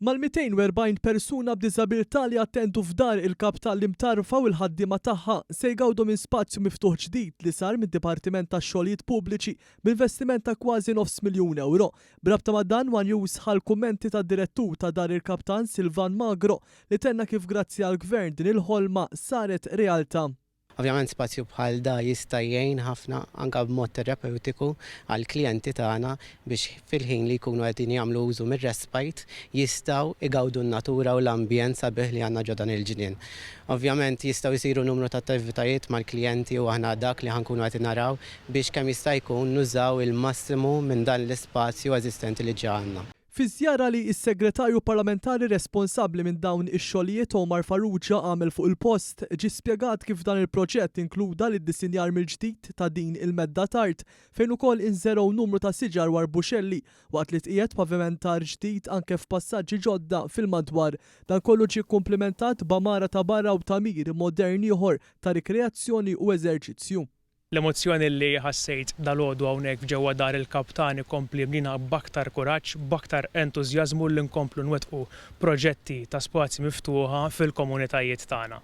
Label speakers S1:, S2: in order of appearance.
S1: Mal-240 persuna b'diżabilità li attendu f'dar il-kap tal-imtarfa u l-ħaddiema tagħha se jgawdu minn spazju miftuħ ġdid li sar mid-Dipartiment tax-Xogħlijiet Pubbliċi b'investiment ta' kważi €900,000. B'rabta ma' dan One News ħal kummenti tad-direttur ta' dar il-kaptan Silvan Magro li tenna kif grazzi għall-Gvern din il-ħolma saret realtà.
S2: Ovvjament spazju bħal da jista' jgħin ħafna anke b'mod terapeutiku għall klijenti tagħna biex fil-ħin li jkunu qegħdin jagħmlu użu mir-respite jistgħu igawdu n-natura u l-ambjent sabiħ li għandna ġo dan il-ġnien. Ovvjament jistgħu jsiru numru ta' attivitajiet mal-klijenti u aħna dak li ħankunu qed naraw biex kemm jista' jkun nużaw il-massimu minn dan l-ispazju eżistenti li ġa għandna.
S1: Fi żjara li s-segretarju parlamentari responsabbli minn dawn ix-xogħlijiet Omar Farrugia għamel fuq il-post ġie spjegat kif dan il-proġett inkluda l-iddisinjar mill-ġdid ta' din il-medda tard fejn ukoll inżergħu numru ta' siġar warbuxelli waqt li tqiegħed pavimentar ġdid anke f'passaġġi ġodda fil-madwar. Dan kollu ġie kkumplimentat b'amara ta' barra u tamir moderni ieħor ta' rikreazzjoni u eżerċizzju.
S3: L-emozzjoni li ħassejt dal-għodu hawnhekk ġewwa dar il-kaptan ikompli mlina b'aktar kuraġġ, b'aktar entużjażmu li nkomplu nwettqu proġetti ta' spazji miftuħa fil-komunitajiet tagħna.